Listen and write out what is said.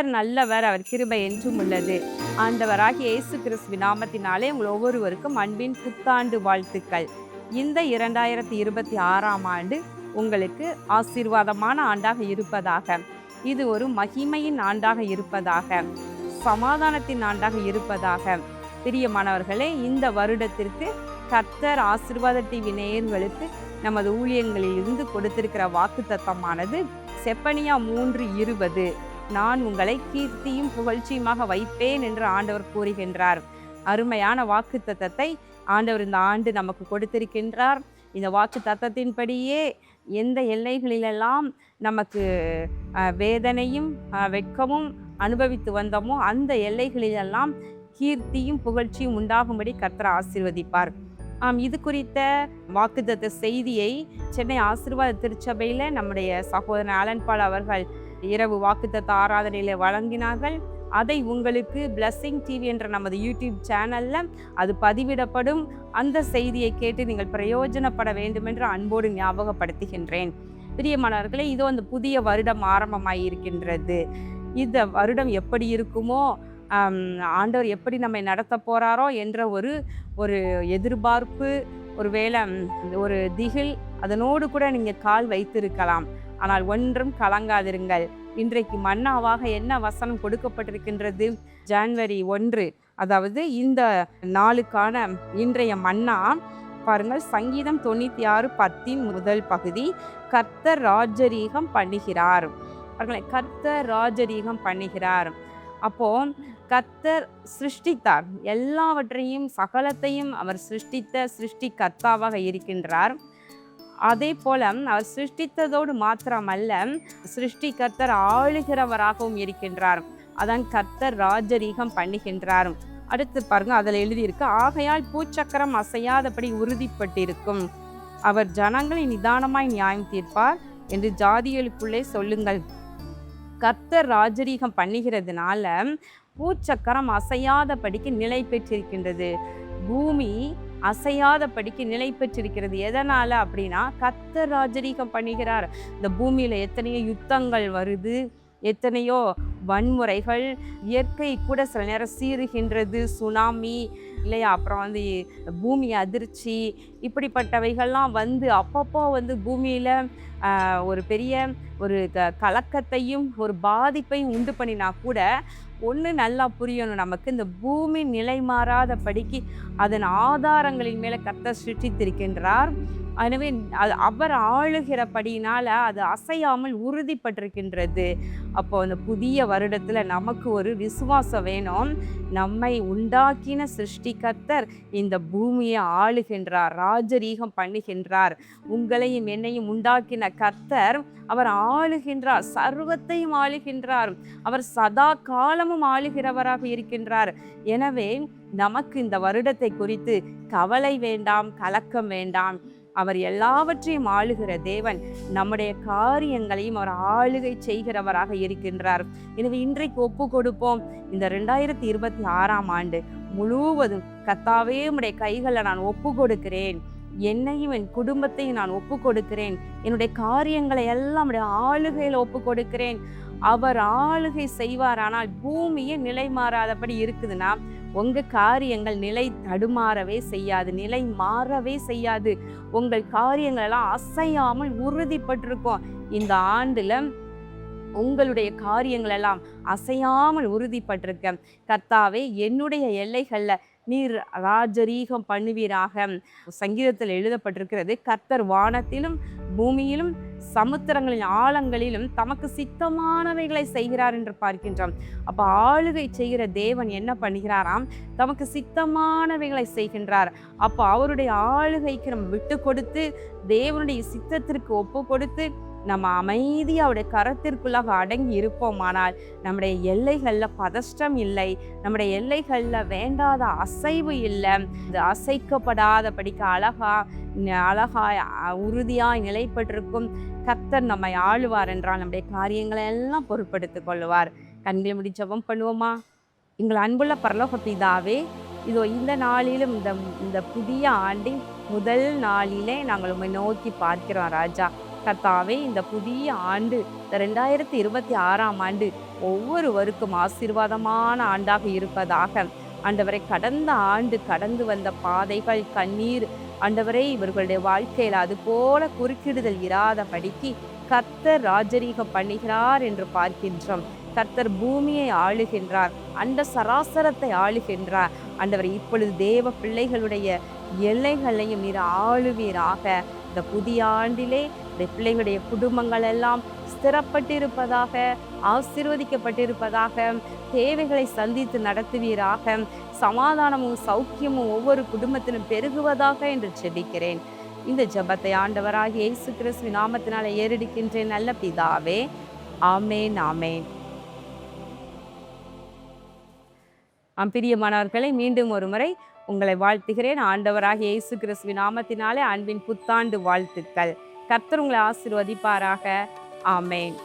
கர்த்தர் நல்லவர், அவர் கிருபை என்றும் உள்ளது. ஆண்டவராகிய இயேசு கிறிஸ்துவின் நாமத்தினாலே உங்கள் ஒவ்வொருவருக்கும் அன்பின் புத்தாண்டு வாழ்த்துக்கள். இந்த 2026ஆம் ஆண்டு உங்களுக்கு ஆசீர்வாதமான ஆண்டாக இருப்பதாக, இது ஒரு மகிமையின் ஆண்டாக இருப்பதாக, சமாதானத்தின் ஆண்டாக இருப்பதாக. பிரியமானவர்களே, இந்த வருடத்திற்கு கர்த்தர் ஆசீர்வாத டிவி நேயர்களுக்கு நமது ஊழியங்களில் இருந்து கொடுத்திருக்கிற வாக்குத்தத்தமானது செப்பனியா 3:20, நான் உங்களை கீர்த்தியும் புகழ்ச்சியுமாக வைப்பேன் என்று ஆண்டவர் கூறுகின்றார். அருமையான வாக்குத்தத்தத்தை ஆண்டவர் இந்த ஆண்டு நமக்கு கொடுத்திருக்கின்றார். இந்த வாக்குத்தத்தத்தின்படியே எந்த எல்லைகளிலெல்லாம் நமக்கு வேதனையும் வெட்கமும் அனுபவித்து வந்தோமோ அந்த எல்லைகளிலெல்லாம் கீர்த்தியும் புகழ்ச்சியும் உண்டாகும்படி கர்த்தர் ஆசீர்வதிப்பார். இது குறித்த வாக்குத்தத்த செய்தியை சென்னை ஆசீர்வாத திருச்சபையில் நம்முடைய சகோதரன் ஆலன் பால் அவர்கள் இரவு வாக்குத்தத்த ஆராதனையில் வழங்கினார்கள். அதை உங்களுக்கு பிளெஸிங் டிவி என்ற நமது யூடியூப் சேனலில் அது பதிவிடப்படும். அந்த செய்தியை கேட்டு நீங்கள் பிரயோஜனப்பட வேண்டும் என்று அன்போடு ஞாபகப்படுத்துகின்றேன். பிரியமானவர்களே, இதோ அந்த புதிய வருடம் ஆரம்பமாகி இருக்கின்றது. இந்த வருடம் எப்படி இருக்குமோ, ஆண்டவர் எப்படி நம்மை நடத்த போகிறாரோ என்ற ஒரு எதிர்பார்ப்பு, ஒருவேளை ஒரு திகில், அதனோடு கூட நீங்கள் கால் வைத்திருக்கலாம். ஆனால் ஒன்றும் கலங்காதிருங்கள். இன்றைக்கு மன்னாவாக என்ன வசனம் கொடுக்கப்பட்டிருக்கின்றது? ஜனவரி 1, அதாவது இந்த நாளுக்கான இன்றைய மன்னா பாருங்கள். சங்கீதம் 96:10 முதல் பகுதி, கர்த்தர் ராஜரீகம் பண்ணுகிறார். கர்த்தர் ராஜரீகம் பண்ணுகிறார். அப்போ கர்த்தர் சிருஷ்டித்தார், எல்லாவற்றையும் சகலத்தையும் அவர் சிருஷ்டி கர்த்தாவாக இருக்கின்றார். அதே போல அவர் சிருஷ்டித்ததோடு மாத்திரமல்ல, சிருஷ்டி கர்த்தர் ஆளுகிறவராகவும் இருக்கின்றார். அதான் கர்த்தர் ராஜரீகம் பண்ணுகின்றார். அடுத்து பாருங்க, அதில் எழுதியிருக்கு, ஆகையால் பூச்சக்கரம் அசையாதபடி உறுதிப்பட்டிருக்கும், அவர் ஜனங்களை நிதானமாய் நியாயம் தீர்ப்பார் என்று ஜாதிகளுக்குள்ளே சொல்லுங்கள். கர்த்தர் ராஜரீகம் பண்ணுகிறதுனால பூச்சக்கரம் அசையாதபடிக்கு நிலை பெற்றிருக்கின்றது. பூமி அசையாதபடிக்கு நிலை பெற்றிருக்கிறது. எதனால அப்படின்னா, கர்த்தர் ராஜரீகம் பண்ணுகிறார். இந்த பூமியில எத்தனையோ யுத்தங்கள் வருது, எத்தனையோ வன்முறைகள், இயற்கை கூட சில நேரம் சீறுகின்றது, சுனாமி இல்லையா, அப்புறம் பூமி அதிர்ச்சி, இப்படிப்பட்டவைகள்லாம் அப்பப்போ பூமியில் ஒரு பெரிய ஒரு கலக்கத்தையும் ஒரு பாதிப்பையும் உண்டு பண்ணினா கூட ஒன்று நல்லா புரியணும் நமக்கு, இந்த பூமி நிலை மாறாதபடிக்கு அதன் ஆதாரங்களின் மேலே கர்த்தர் சிருஷ்டித்திருக்கின்றார். எனவே அவர் ஆளுகிறபடியினால் அது அசையாமல் உறுதிப்பட்டிருக்கின்றது. அப்போ அந்த புதிய வருடத்தில் நமக்கு ஒரு விசுவாசம் வேணும். நம்மை உண்டாக்கின சிருஷ்டிகர்த்தர் இந்த பூமியை ஆளுகின்றார், ராஜரீகம் பண்ணுகின்றார். உங்களையும் என்னையும் உண்டாக்கின கர்த்தர் அவர் ஆளுகின்றார், சர்வத்தையும் ஆளுகின்றார். அவர் சதா காலமும் ஆளுகிறவராக இருக்கின்றார். எனவே நமக்கு இந்த வருடத்தை குறித்து கவலை வேண்டாம், கலக்கம் வேண்டாம். அவர் எல்லாவற்றையும் ஆளுகிற தேவன், நம்முடைய காரியங்களையும் அவர் ஆளுகை செய்கிறவராக இருக்கின்றார். எனவே இன்றைக்கு ஒப்பு கொடுப்போம். இந்த 2026ஆம் ஆண்டு முழுவதும் கர்த்தாவே உம்முடைய கைகளில் நான் ஒப்பு கொடுக்கிறேன், என்னையும் என் குடும்பத்தையும் நான் ஒப்பு கொடுக்கிறேன், என்னுடைய காரியங்களை எல்லாம் ஆளுகையில் ஒப்பு கொடுக்கிறேன். அவர் ஆளுகை செய்வார். ஆனால் பூமியை நிலை மாறாதபடி இருக்குதுன்னா உங்கள் காரியங்கள் நிலை தடுமாறவே செய்யாது, நிலை மாறவே செய்யாது. உங்கள் காரியங்கள் எல்லாம் அசையாமல் உறுதிப்பட்டிருக்கும். இந்த ஆண்டில் உங்களுடைய காரியங்கள் எல்லாம் அசையாமல் உறுதிப்பட்டிருக்க. கர்த்தாவே, என்னுடைய எல்லைகளில் நீர் ராஜரீகம் பண்ணுவீராக. சங்கீதத்தில் எழுதப்பட்டிருக்கிறது, கர்த்தர் வானத்திலும் பூமியிலும் சமுத்திரங்களின் ஆழங்களிலும் தமக்கு சித்தமானவைகளை செய்கிறார் என்று பார்க்கின்றோம். அப்போ ஆளுகை செய்கிற தேவன் என்ன பண்ணுகிறாராம்? தமக்கு சித்தமானவைகளை செய்கின்றார். அப்போ அவருடைய ஆளுகைக்கு நம்ம விட்டு கொடுத்து, தேவனுடைய சித்தத்திற்கு ஒப்பு கொடுத்து, நம்ம அமைதியாக அவருடைய கரத்திற்குள்ளாக அடங்கி இருப்போமானால் நம்முடைய எல்லைகளில் பதஷ்டம் இல்லை, நம்முடைய எல்லைகளில் வேண்டாத அசைவு இல்லை. இது அசைக்கப்படாதபடிக்கு அழகாய் உறுதியாய் நிலைப்பட்டிருக்கும் கர்த்தர் நம்மை ஆளுவார் என்றால் நம்முடைய காரியங்களை எல்லாம் பொருட்படுத்திக் கொள்வார். கண்களை மூடி ஜெபம் பண்ணுவோமா? எங்கள் அன்புள்ள பரலோக பிதாவே, இதோ இந்த நாளிலும் இந்த புதிய ஆண்டின் முதல் நாளிலே நாங்கள் உம்மை நோக்கி பார்க்கிறோம் ராஜா. கர்த்தாவே, இந்த புதிய ஆண்டு, இந்த 2026ஆம் ஆண்டு ஒவ்வொருவருக்கும் ஆசீர்வாதமான ஆண்டாக இருப்பதாக. ஆண்டவரை, கடந்த ஆண்டு கடந்து வந்த பாதைகள், கண்ணீர், ஆண்டவரே, இவர்களுடைய வாழ்க்கையில் அது போல குறுக்கிடுதல் இராதபடிக்கு கர்த்தர் ராஜரீகம் பண்ணுகிறார் என்று பார்க்கின்றோம். கர்த்தர் பூமியை ஆளுகின்றார், அண்ட சராசரத்தை ஆளுகின்றார். ஆண்டவர், இப்பொழுது தேவ பிள்ளைகளுடைய எல்லைகளையும் நீர் ஆளுவீராக. இந்த புதிய ஆண்டிலே இந்த பிள்ளைகளுடைய குடும்பங்கள் எல்லாம் ஸ்திரப்பட்டிருப்பதாக, ஆசீர்வதிக்கப்பட்டிருப்பதாக, தேவைகளை சந்தித்து நடத்துவீராக. சமாதானமும் சௌக்கியமும் ஒவ்வொரு குடும்பத்திலும் பெருகுவதாக என்று ஜெபிக்கிறேன். இந்த ஜெபத்தை ஆண்டவராகிய இயேசு கிறிஸ்துவின் நாமத்தினால ஏறெடுக்கின்றேன் நல்ல பிதாவே. ஆமேன், ஆமேன். பிரியமானவர்களை, மீண்டும் ஒரு முறை உங்களை வாழ்த்துகிறேன். ஆண்டவராகிய இயேசு கிறிஸ்துவின் நாமத்தினாலே அன்பின் புத்தாண்டு வாழ்த்துக்கள். கர்த்தர் உங்களை ஆசீர்வதிப்பாராக. ஆமேன்.